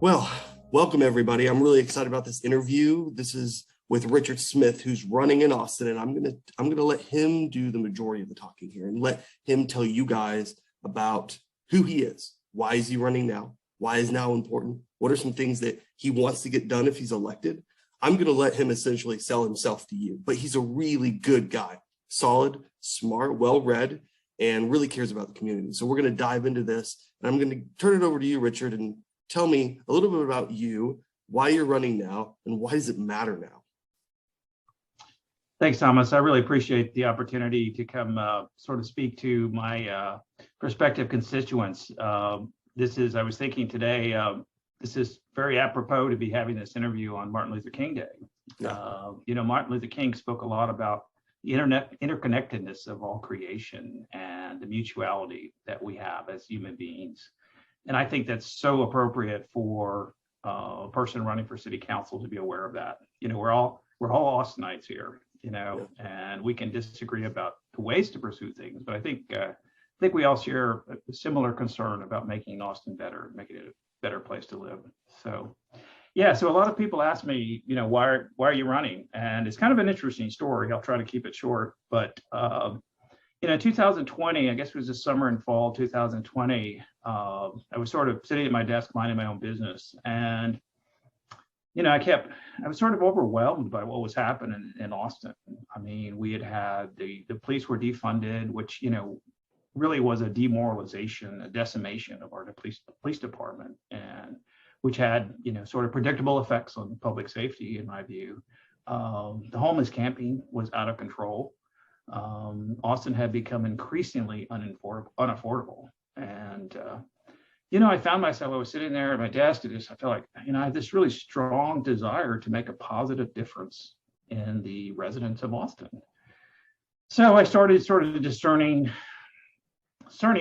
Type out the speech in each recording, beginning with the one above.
Well, welcome everybody. I'm really excited about this interview. This is with Richard Smith, who's running in Austin, and I'm gonna let him do the majority of the talking here and let him tell you guys about who he is. Why is he running now? Why is now important? What are some things that he wants to get done if he's elected? I'm gonna let him essentially sell himself to you, but he's a really good guy, solid, smart, well-read, and really cares about the community. So we're gonna dive into this, and I'm gonna turn it over to you, Richard, and tell me a little bit about you, why you're running now, and why does it matter now? Thanks, Thomas. I really appreciate the opportunity to come sort of speak to my prospective constituents. I was thinking today, this is very apropos to be having this interview on Martin Luther King Day. Yeah. Martin Luther King spoke a lot about the interconnectedness of all creation and the mutuality that we have as human beings. And I think that's so appropriate for a person running for city council to be aware of that. We're all Austinites here, and we can disagree about the ways to pursue things, but I think we all share a similar concern about making Austin better, making it a better place to live. So a lot of people ask me, why are you running? And it's kind of an interesting story. I'll try to keep it short, but 2020, I guess it was the summer and fall 2020, I was sort of sitting at my desk minding my own business, and I was sort of overwhelmed by what was happening in Austin. I mean, we had the police were defunded, which really was a demoralization, a decimation of our police department, and which had sort of predictable effects on public safety, in my view. The homeless camping was out of control. Austin had become increasingly unaffordable. And, I found myself, I was sitting there at my desk, I felt like, I had this really strong desire to make a positive difference in the residents of Austin. So I started sort of discerning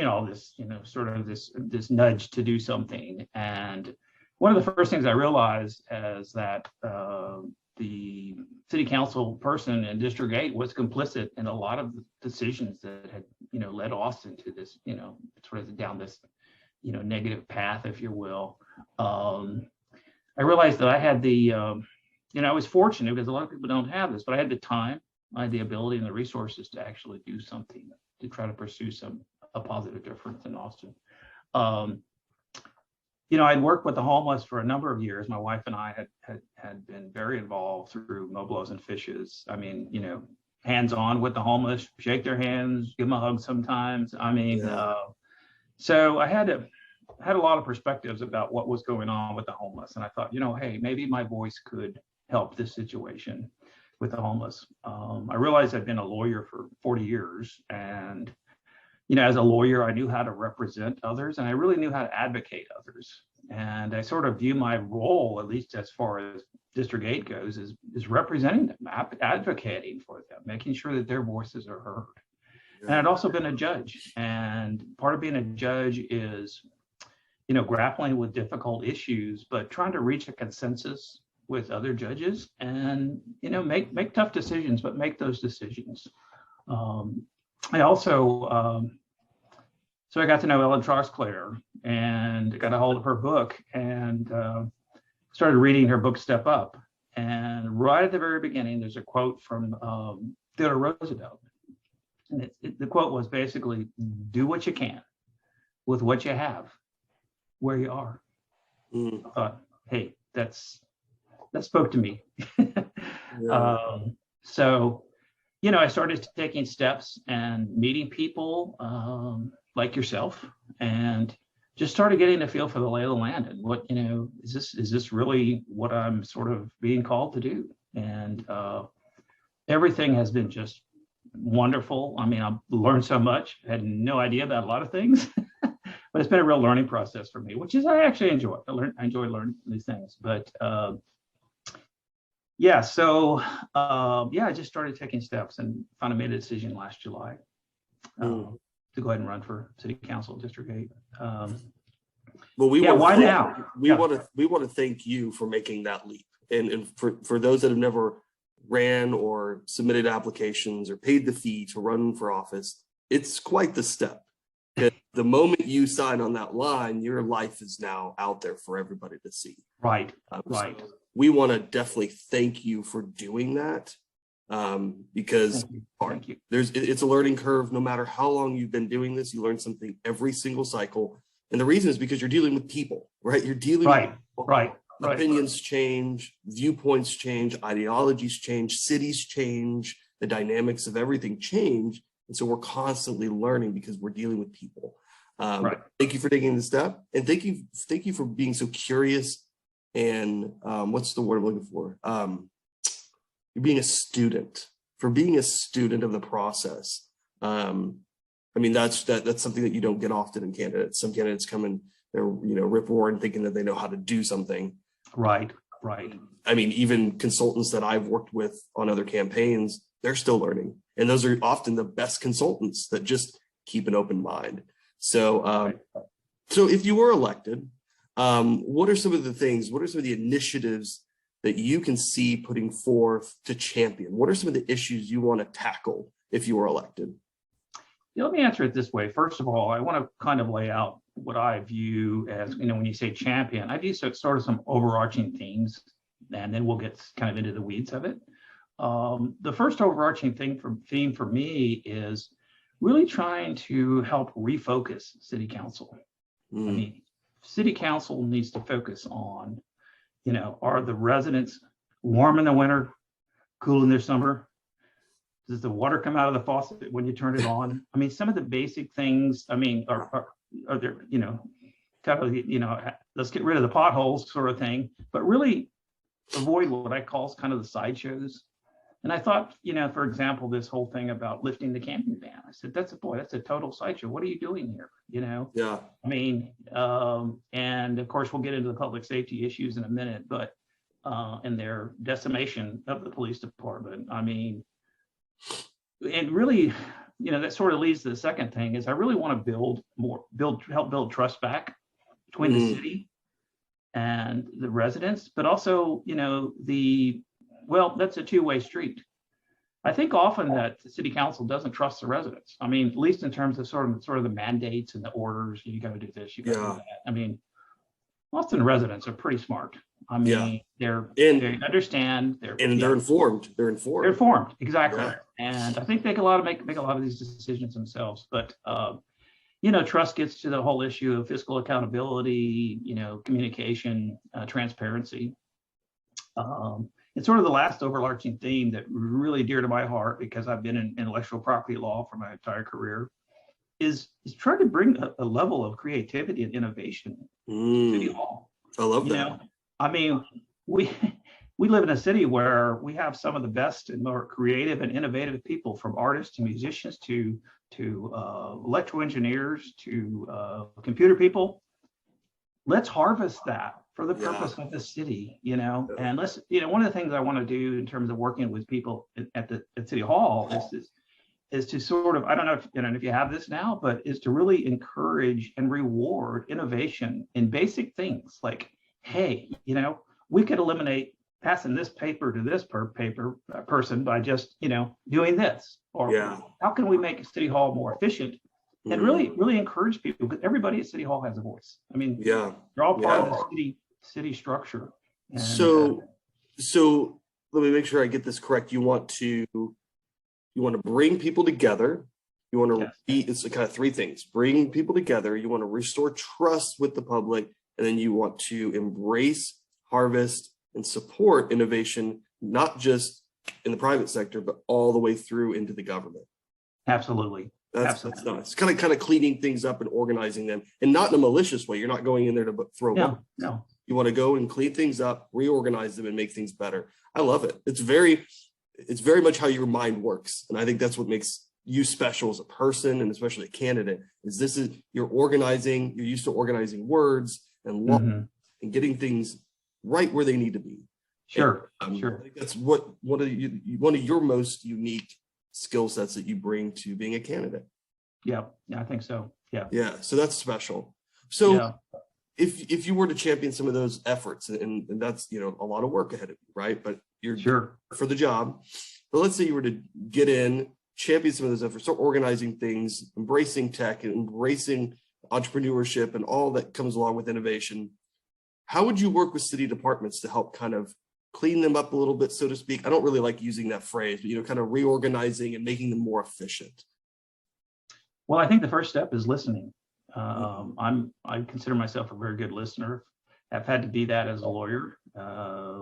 all this, sort of this nudge to do something. And one of the first things I realized is that the city council person in District 8 was complicit in a lot of the decisions that had, led Austin to this, sort of down this, negative path, if you will. I realized that I had I was fortunate because a lot of people don't have this, but I had the time, I had the ability and the resources to actually do something to try to pursue a positive difference in Austin. I'd worked with the homeless for a number of years. My wife and I had been very involved through Mobilos and Fishes. I mean, hands-on with the homeless, shake their hands, give them a hug sometimes. I mean, so I had a lot of perspectives about what was going on with the homeless. And I thought, hey, maybe my voice could help this situation with the homeless. I realized I'd been a lawyer for 40 years. And as a lawyer, I knew how to represent others, and I really knew how to advocate others. And I sort of view my role, at least as far as District 8 goes, is representing them, advocating for them, making sure that their voices are heard. And I'd also been a judge, and part of being a judge is, grappling with difficult issues, but trying to reach a consensus with other judges and, make tough decisions, but make those decisions. I also, so I got to know Ellen Trosclair and got a hold of her book and started reading her book, Step Up. And right at the very beginning, there's a quote from Theodore Roosevelt. And the quote was basically, do what you can with what you have, where you are. I thought, hey, that spoke to me. So I started taking steps and meeting people like yourself, and just started getting a feel for the lay of the land and what, is this really what I'm sort of being called to do? And everything has been just wonderful. I mean, I've learned so much. I had no idea about a lot of things, but it's been a real learning process for me, which is I actually enjoy. I enjoy learning these things, but I just started taking steps and finally made a decision last July to go ahead and run for City Council District 8. Well, why now? We want to thank you for making that leap, and for those that have never ran or submitted applications or paid the fee to run for office, it's quite the step. the moment you sign on that line, your life is now out there for everybody to see. Right. So we want to definitely thank you for doing that, because Thank you. it's a learning curve. No matter how long you've been doing this, you learn something every single cycle. And the reason is because you're dealing with people, right? You're dealing with people. Right. Opinions change, viewpoints change, ideologies change, cities change, the dynamics of everything change. And so we're constantly learning because we're dealing with people. Thank you for taking the step, and thank you for being so curious and what's the word I'm looking for? You're being a student, of the process. I mean, that's something that you don't get often in candidates. Some candidates come in, they're rip roaring thinking that they know how to do something. Right. I mean, even consultants that I've worked with on other campaigns, they're still learning. And those are often the best consultants that just keep an open mind. So, so if you were elected, what are some of the initiatives that you can see putting forth to champion? What are some of the issues you want to tackle if you were elected? Let me answer it this way. First of all, I want to kind of lay out what I view as, when you say champion, I view sort of some overarching themes, and then we'll get kind of into the weeds of it. The first overarching theme for me is really trying to help refocus city council. I mean, city council needs to focus on, are the residents warm in the winter, cool in the summer? Does the water come out of the faucet when you turn it on? I mean, some of the basic things, I mean, are there, kind of, let's get rid of the potholes sort of thing, but really avoid what I call kind of the sideshows. And I thought, for example, this whole thing about lifting the camping ban, I said, that's a total sideshow. What are you doing here? Yeah. I mean, and of course, we'll get into the public safety issues in a minute, but and their decimation of the police department. I mean, and really, that sort of leads to the second thing is I really want to help build trust back between the city and the residents, but also, that's a two-way street. I think often that the city council doesn't trust the residents. I mean, at least in terms of sort of the mandates and the orders, you got to do this, you got to do that. I mean, often residents are pretty smart. I mean, they understand. They're informed. They're informed. Exactly. Yeah. And I think they can make a lot of these decisions themselves. But trust gets to the whole issue of fiscal accountability, communication, transparency. It's sort of the last overarching theme that really dear to my heart, because I've been in intellectual property law for my entire career, is trying to bring a level of creativity and innovation to City Hall. I love that. I mean, we live in a city where we have some of the best and more creative and innovative people, from artists to musicians to electrical engineers to computer people. Let's harvest that for the purpose of the city, and let's, one of the things I want to do in terms of working with people at City Hall is to sort of, I don't know if you have this now, but is to really encourage and reward innovation in basic things like, hey, we could eliminate passing this paper to this person by just, doing this, or how can we make City Hall more efficient? And really encourage people, because everybody at City Hall has a voice. I mean, they're all part of the city structure. And, so let me make sure I get this correct. You want to bring people together. You want to it's kind of three things: bring people together. You want to restore trust with the public, and then you want to embrace, harvest, and support innovation, not just in the private sector, but all the way through into the government. Absolutely. That's nice. Kind of cleaning things up and organizing them, and not in a malicious way. You're not going in there to throw. No. You want to go and clean things up, reorganize them, and make things better. I love it. It's very much how your mind works, and I think that's what makes you special as a person, and especially a candidate. You're organizing. You're used to organizing words and law and getting things right where they need to be. Sure. I think that's one of your most unique skill sets that you bring to being a candidate. Yeah, I think so. Yeah. So that's special. So if you were to champion some of those efforts, and that's, a lot of work ahead of you, right? But you're for the job. But let's say you were to get in, champion some of those efforts, start organizing things, embracing tech, and embracing entrepreneurship and all that comes along with innovation, how would you work with city departments to help kind of clean them up a little bit, so to speak? I don't really like using that phrase, but, kind of reorganizing and making them more efficient. Well, I think the first step is listening. I consider myself a very good listener. I've had to be that as a lawyer,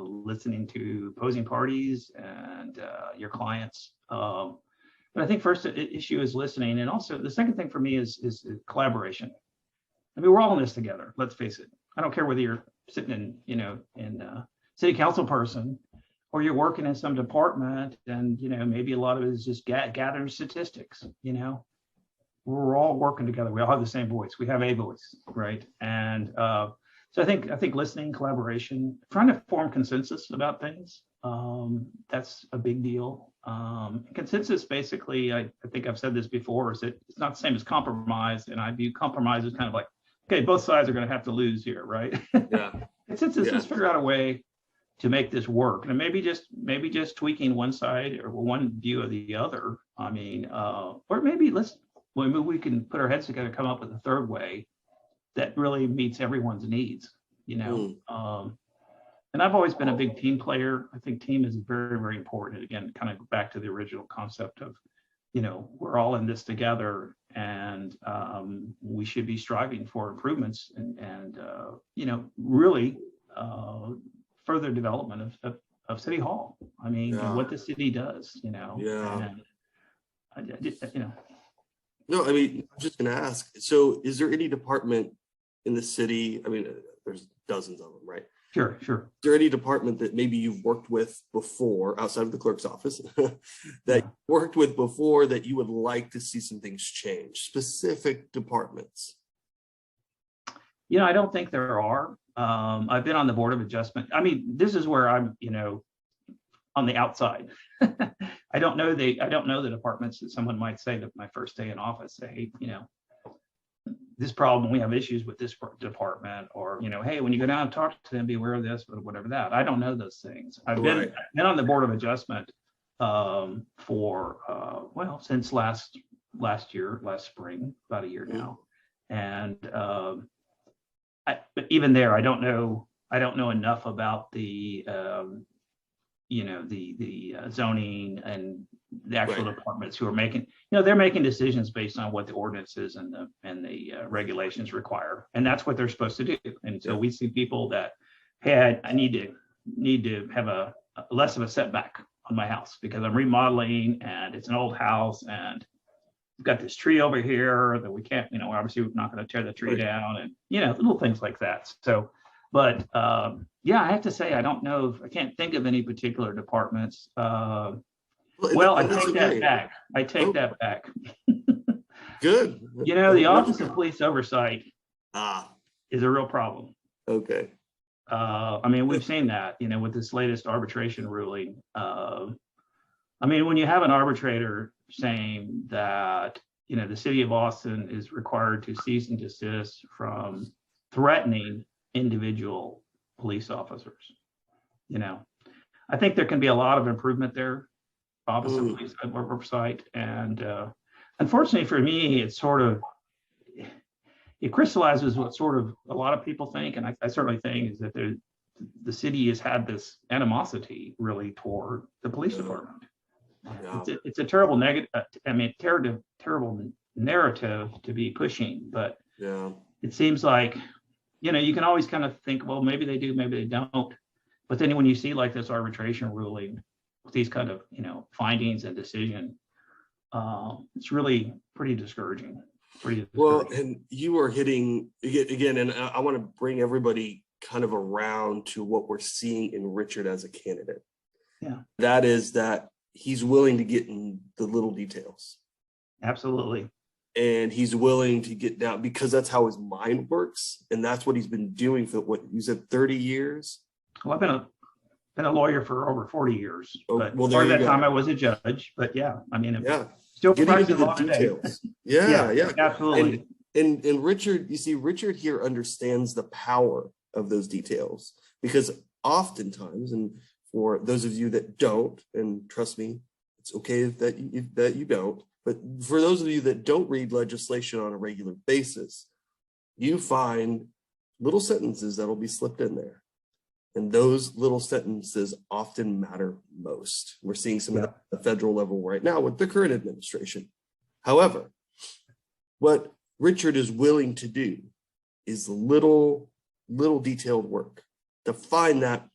listening to opposing parties and your clients. But I think first issue is listening, and also the second thing for me is collaboration. I mean, we're all in this together. Let's face it. I don't care whether you're sitting in city council person, or you're working in some department, and maybe a lot of it is just gathering statistics. We're all working together. We all have the same voice. We have a voice, right? And so I think listening, collaboration, trying to form consensus about things. That's a big deal. Consensus, basically, I think I've said this before, is that it's not the same as compromise, and I view compromise as kind of like, okay, both sides are going to have to lose here, right? Yeah. Consensus, let's figure out a way to make this work, and maybe just tweaking one side or one view of the other. I mean, or maybe we can put our heads together, come up with a third way that really meets everyone's needs. And I've always been a big team player. I think team is very, very important. Again, kind of back to the original concept of, we're all in this together, and we should be striving for improvements and really further development of City Hall. I mean, what the city does, Yeah. And, No, I mean, I'm just going to ask, so is there any department in the city? I mean, there's dozens of them, right? Sure. Is there any department that maybe you've worked with before, outside of the clerk's office, that you worked with before that you would like to see some things change? Specific departments? I don't think there are. I've been on the Board of Adjustment. I mean, this is where I'm, on the outside. I don't know the departments that someone might say that my first day in office, say, this problem, we have issues with this department, or, hey, when you go down and talk to them, be aware of this, or whatever that. I don't know those things. I've been on the Board of Adjustment for, since last spring, about a year now. And but even there, I don't know enough about the zoning and the actual departments who are making, they're making decisions based on what the ordinances and the regulations require, and that's what they're supposed to do. And so we see people that, hey, I need to have a less of a setback on my house because I'm remodeling and it's an old house and we've got this tree over here that we can't, obviously we're not going to tear the tree down, and little things like that. So, but I have to say, I don't know. I can't think of any particular departments. I take that back. Good. The Office of Police Oversight is a real problem. Okay. I mean, we've seen that, with this latest arbitration ruling. I mean, when you have an arbitrator saying that, the city of Austin is required to cease and desist from threatening individual police officers, I think there can be a lot of improvement there. Office of Police Oversight, and unfortunately for me, it's it crystallizes what sort of a lot of people think, and I certainly think, is that the city has had this animosity really toward the police department. It's a terrible negative. I mean, terrible narrative to be pushing, but it seems like you can always kind of think, well, maybe they do, maybe they don't. But then when you see like this arbitration ruling with these kind of, findings and decision, it's really pretty discouraging. Well, and you are hitting again, and I want to bring everybody kind of around to what we're seeing in Richard as a candidate. Yeah. That is that he's willing to get in the little details. Absolutely. And he's willing to get down because that's how his mind works. And that's what he's been doing for what you said, 30 years. Well, I've been a lawyer for over 40 years. But well, part of that time I was a judge. But I mean, still getting into the law details. Today. Yeah, absolutely. And Richard, you see, Richard here understands the power of those details, because oftentimes, and for those of you that don't, and trust me, it's okay that you don't, but for those of you that don't read legislation on a regular basis, you find little sentences that'll be slipped in there. And those little sentences often matter most. We're seeing some of that at the federal level right now with the current administration. However, what Richard is willing to do is little detailed work to find that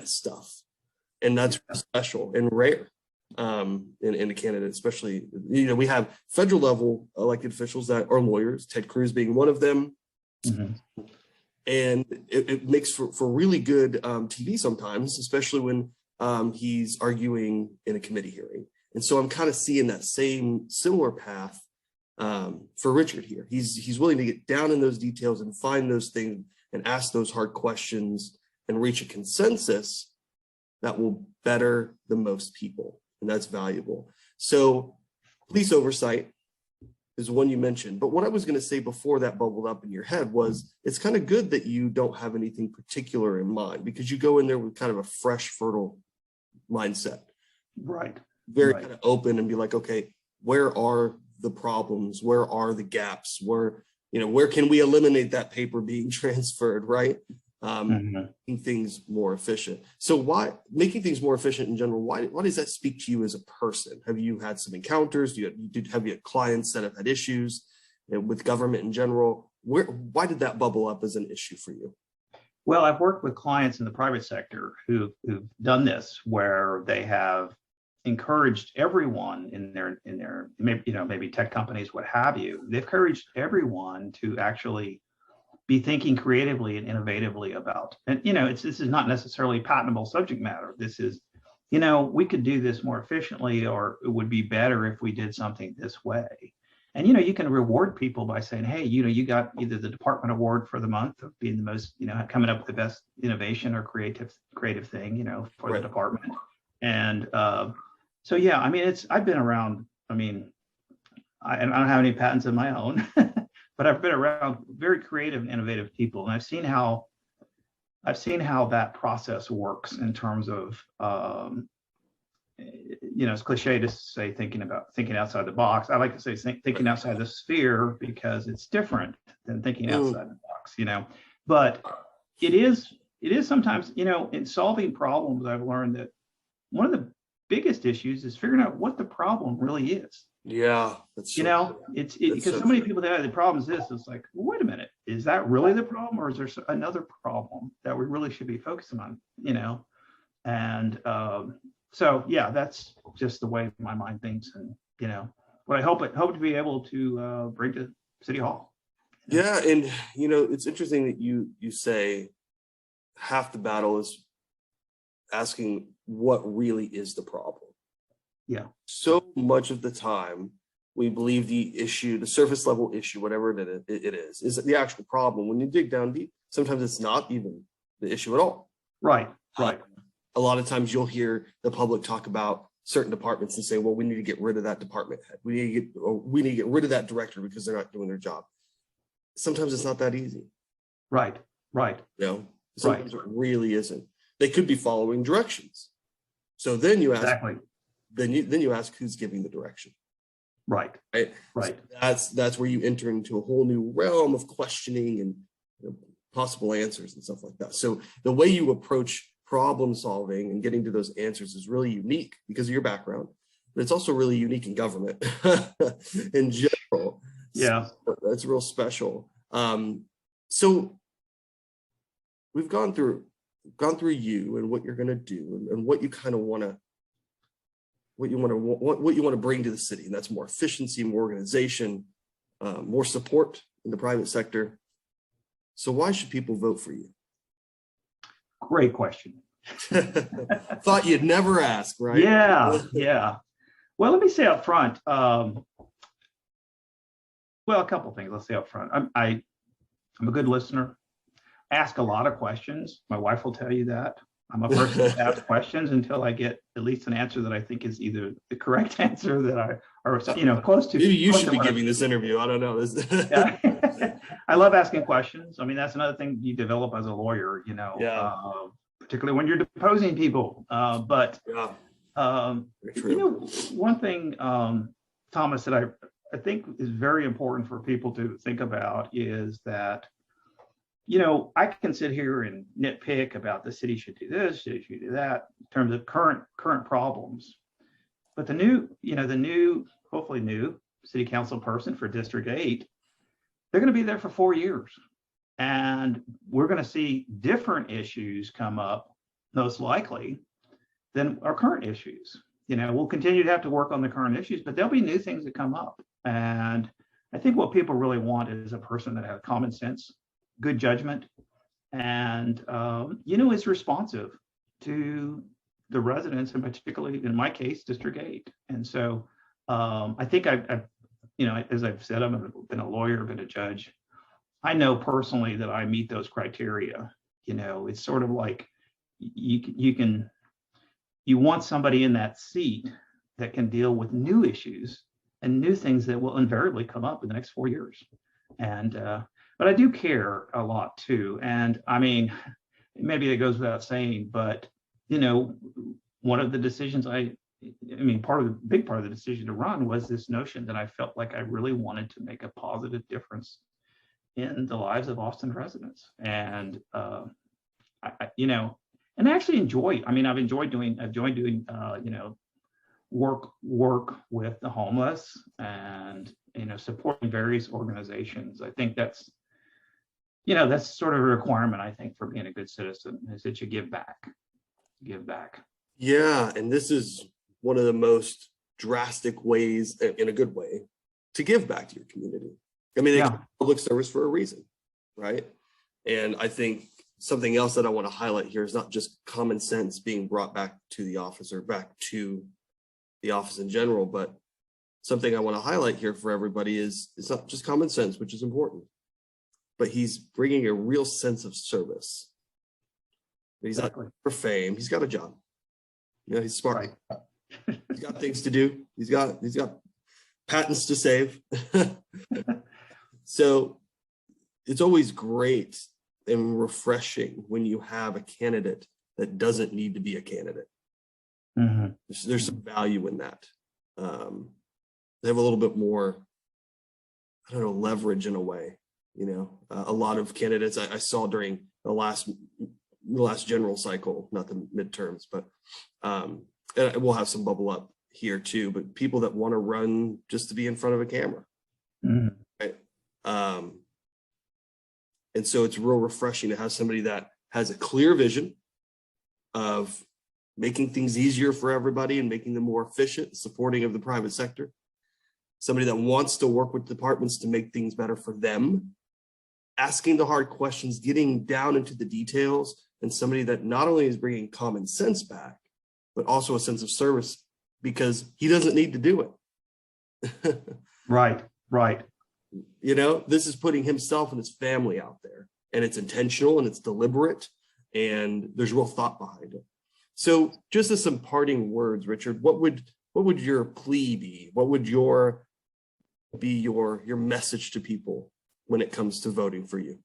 stuff. And that's special and rare in a candidate, especially, we have federal level elected officials that are lawyers, Ted Cruz being one of them. Mm-hmm. And it makes for really good TV sometimes, especially when he's arguing in a committee hearing. And so I'm kind of seeing that similar path for Richard here. He's willing to get down in those details and find those things and ask those hard questions and reach a consensus that will better the most people. And that's valuable. So police oversight is one you mentioned. But what I was going to say before that bubbled up in your head was it's kind of good that you don't have anything particular in mind, because you go in there with kind of a fresh, fertile mindset. Right. Very kind of open and be like, okay, where are the problems? Where are the gaps? Where can we eliminate that paper being transferred, right? Making things more efficient. So why making things more efficient in general? Why does that speak to you as a person? Have you had some encounters? Have you had clients that have had issues with government in general? Why did that bubble up as an issue for you? Well, I've worked with clients in the private sector who've done this, where they have encouraged everyone in their maybe tech companies, what have you. They've encouraged everyone to actually be thinking creatively and innovatively about. And, this is not necessarily patentable subject matter. This is, we could do this more efficiently, or it would be better if we did something this way. And, you can reward people by saying, hey, you got either the department award for the month of being the most, coming up with the best innovation or creative thing, for the department. And so, yeah, I've been around, I don't have any patents of my own, but I've been around very creative and innovative people, and I've seen how that process works in terms of, it's cliche to say thinking outside the box. I like to say thinking outside the sphere, because it's different than thinking outside the box, But it is sometimes, in solving problems, I've learned that one of the biggest issues is figuring out what the problem really is. Yeah, that's it's because so many people that the problem is this. It's like, well, wait a minute, is that really the problem, or is there another problem that we really should be focusing on? And so yeah, that's just the way my mind thinks, and what I hope to be able to bring to City Hall. Yeah, and it's interesting that you say half the battle is asking what really is the problem. Yeah. So much of the time, we believe the issue, the surface level issue, whatever it is the actual problem. When you dig down deep, sometimes it's not even the issue at all. Right. A lot of times you'll hear the public talk about certain departments and say, well, we need to get rid of that department head. We need to get rid of that director because they're not doing their job. Sometimes it's not that easy. Right. Sometimes it really isn't. They could be following directions. So then you ask, exactly. Then you ask who's giving the direction. Right. So that's where you enter into a whole new realm of questioning and possible answers and stuff like that. So the way you approach problem solving and getting to those answers is really unique because of your background, but it's also really unique in government in general. Yeah, so that's real special. So we've gone through you and what you're going to do and what you kind of want to. What you want to bring to the city, and that's more efficiency, more organization, more support in the private sector. So why should people vote for you? Great question. Thought you'd never ask, right? Yeah. Well, let me say up front. Well, a couple of things. Let's say up front. I'm a good listener. Ask a lot of questions. My wife will tell you that. I'm a person to ask questions until I get at least an answer that I think is either the correct answer that or close to. Maybe you should be giving this interview. I don't know. Yeah. I love asking questions. that's another thing you develop as a lawyer. Particularly when you're deposing people. One thing, Thomas, that I think is very important for people to think about is that, I can sit here and nitpick about the city should do this, city should do that in terms of current problems. But the new, hopefully new city council person for District 8, they're going to be there for 4 years. And we're going to see different issues come up, most likely, than our current issues. We'll continue to have to work on the current issues, but there'll be new things that come up. And I think what people really want is a person that has common sense, good judgment, and is responsive to the residents, and particularly in my case, District 8. And so I think I've as I've said, I've been a lawyer, been a judge. I know personally that I meet those criteria. It's sort of like you want somebody in that seat that can deal with new issues and new things that will invariably come up in the next 4 years. And but I do care a lot too. And I mean, maybe it goes without saying, but one of the decisions big part of the decision to run was this notion that I felt like I really wanted to make a positive difference in the lives of Austin residents. And and I actually enjoy. I've enjoyed doing work with the homeless and supporting various organizations. I think that's sort of a requirement, I think, for being a good citizen, is that you give back. Yeah, and this is one of the most drastic ways, in a good way, to give back to your community. It's public service for a reason, right? And I think something else that I want to highlight here is not just common sense being brought back to the office or back to the office in general, but something I want to highlight here for everybody is it's not just common sense, which is important, but he's bringing a real sense of service. He's not for fame. He's got a job. He's smart. Right. He's got things to do. He's got patents to save. So it's always great and refreshing when you have a candidate that doesn't need to be a candidate. Mm-hmm. There's some value in that. They have a little bit more, leverage in a way. A lot of candidates I saw during the last general cycle, not the midterms, but and we'll have some bubble up here too, but people that want to run just to be in front of a camera. Mm-hmm. Right? And so it's real refreshing to have somebody that has a clear vision of making things easier for everybody and making them more efficient, supporting of the private sector. Somebody that wants to work with departments to make things better for them, asking the hard questions, getting down into the details, and somebody that not only is bringing common sense back, but also a sense of service because he doesn't need to do it. Right. This is putting himself and his family out there, and it's intentional and it's deliberate, and there's real thought behind it. So just as some parting words, Richard, what would your plea be? What would your message to people when it comes to voting for you?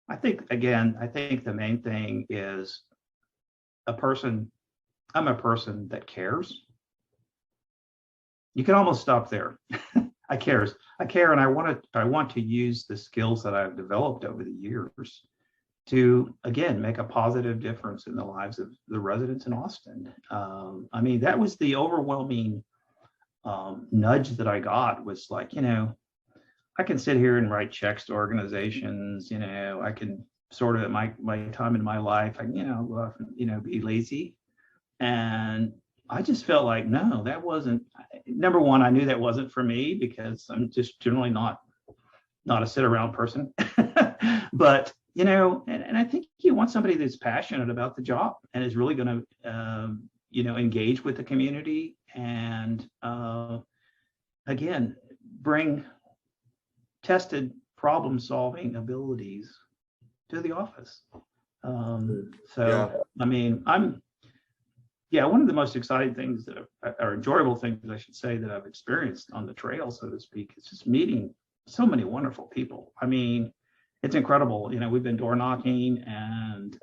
I think the main thing is I'm a person that cares. You can almost stop there. I care, and I want to use the skills that I've developed over the years to, again, make a positive difference in the lives of the residents in Austin. That was the overwhelming nudge that I got, was like, I can sit here and write checks to organizations, I can sort of at my time in my life, I go off and, be lazy. And I just felt like, no, that wasn't, number one, I knew that wasn't for me because I'm just generally not a sit around person. But, and I think you want somebody that's passionate about the job and is really going to, engage with the community and, again, bring tested problem solving abilities to the office. One of the most exciting things or enjoyable things, I should say, that I've experienced on the trail, so to speak, is just meeting so many wonderful people. It's incredible. We've been door knocking and,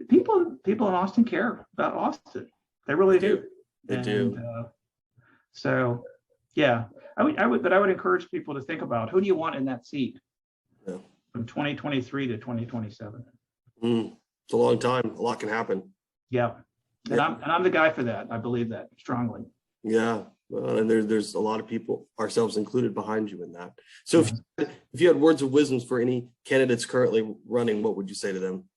people in Austin care about Austin. They really do. They do. So, yeah, but I would encourage people to think about who do you want in that seat Yeah. from 2023 to 2027. It's a long time. A lot can happen. Yeah, and Yeah. I'm the guy for that. I believe that strongly. Yeah. Well, and there's a lot of people, ourselves included, behind you in that. So Yeah. if you had words of wisdom for any candidates currently running, what would you say to them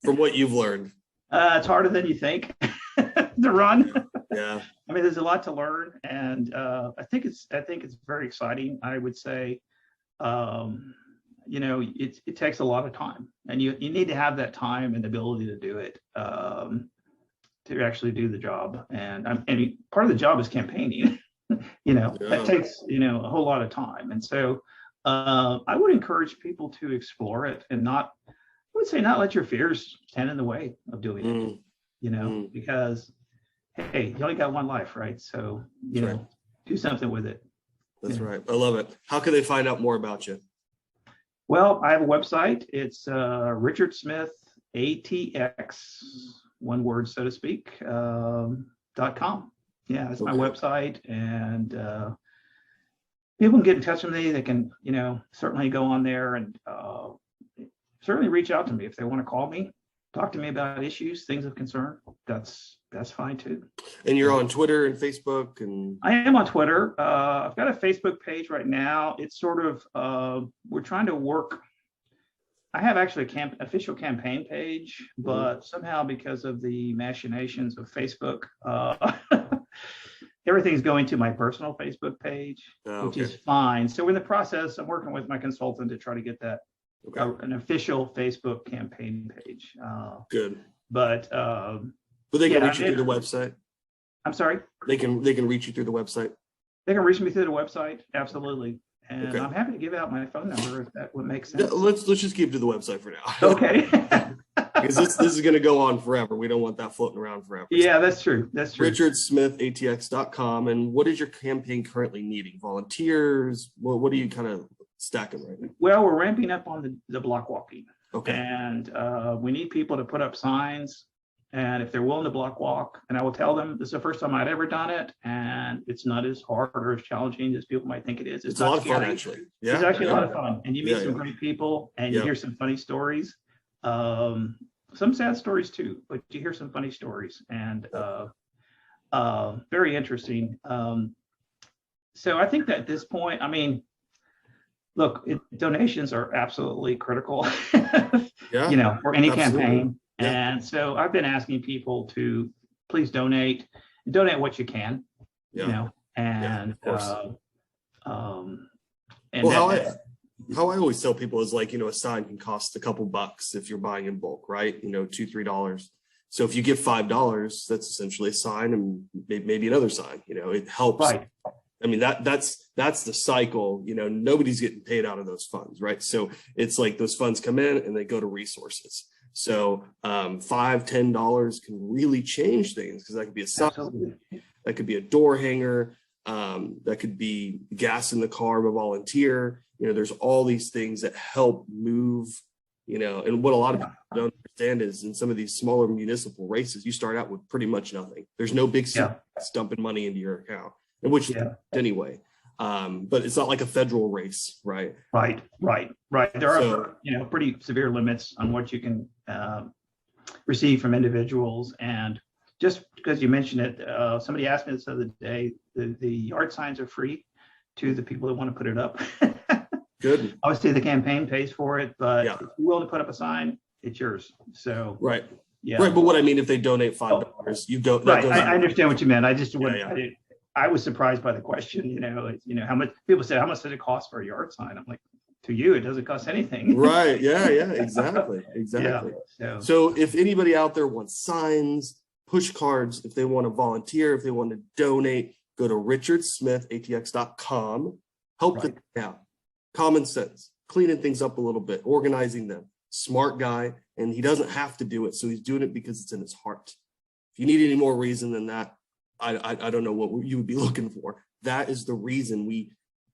from what you've learned? It's harder than you think to run. Yeah. I mean, there's a lot to learn, and I think it's very exciting. I would say, it takes a lot of time, and you need to have that time and the ability to do it, to actually do the job. And part of the job is campaigning. That takes a whole lot of time, and so I would encourage people to explore it and not let your fears stand in the way of doing it. Because hey, you only got one life, right? So do something with it. That's right. I love it. How can they find out more about you? Well, I have a website. It's Richard Smith ATX, one word, so to speak, .com. Yeah, that's my website, and people can get in touch with me. They can, certainly go on there and certainly reach out to me if they want to call me, talk to me about issues, things of concern. That's fine too. And you're on Twitter and Facebook, and I am on Twitter. I've got a Facebook page right now. It's sort of we're trying to work. I have actually an official campaign page, but somehow because of the machinations of Facebook, everything's going to my personal Facebook page, which is fine. So in the process, I'm working with my consultant to try to get that an official Facebook campaign page. Good. But they can reach you through the website. I'm sorry. They can reach you through the website. They can reach me through the website. Absolutely. And I'm happy to give out my phone number if that would make sense. Yeah, let's just keep to the website for now. Okay. Because this is going to go on forever. We don't want that floating around forever. Yeah, that's true. That's true. RichardSmithATX.com. And what is your campaign currently needing? Volunteers? What are you kind of stacking right now? Well, we're ramping up on the block walking. Okay. And we need people to put up signs. And if they're willing to block walk, and I will tell them this is the first time I'd ever done it, and it's not as hard or as challenging as people might think it is. It's a lot of fun, actually. Yeah, it's actually a lot of fun, and you meet some great people, and you hear some funny stories, some sad stories too, but you hear some funny stories, and very interesting. So I think that at this point, I mean, look, donations are absolutely critical, for any campaign. Yeah. And so I've been asking people to please donate what you can, and how I always tell people is like, a sign can cost a couple bucks if you're buying in bulk, right? $2-3. So if you give $5, that's essentially a sign, and maybe another sign, it helps. Right. I mean, that's the cycle, nobody's getting paid out of those funds, right? So it's like those funds come in and they go to resources. So $5-10 can really change things, because that could be a sign, that could be a door hanger, that could be gas in the car of a volunteer. There's all these things that help move, and what a lot of people don't understand is in some of these smaller municipal races, you start out with pretty much nothing. There's no big dumping money into your account, and which anyway. But it's not like a federal race, right? Right. There are, pretty severe limits on what you can receive from individuals. And just because you mentioned it, somebody asked me this the other day, the yard signs are free to the people that want to put it up. Good. Obviously, the campaign pays for it, but if you're willing to put up a sign, it's yours. So right. But what I mean, if they donate $5, you go. Right. I understand what you meant. I just I was surprised by the question. How much people say, how much does it cost for a yard sign? I'm like, to you, it doesn't cost anything. Right. Yeah. Exactly. So if anybody out there wants signs, push cards, if they want to volunteer, if they want to donate, go to RichardSmithATX.com. Help them out. Common sense, cleaning things up a little bit, organizing them. Smart guy, and he doesn't have to do it, so he's doing it because it's in his heart. If you need any more reason than that, I don't know what you would be looking for. That is the reason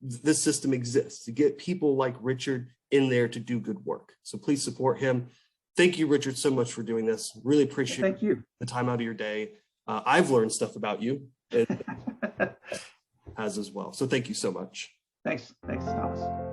this system exists, to get people like Richard in there to do good work. So please support him. thank you, Richard, so much for doing this. Really appreciate Thank you. the time out of your day. I've learned stuff about you, and has as well. So thank you so much. Thanks, Thomas.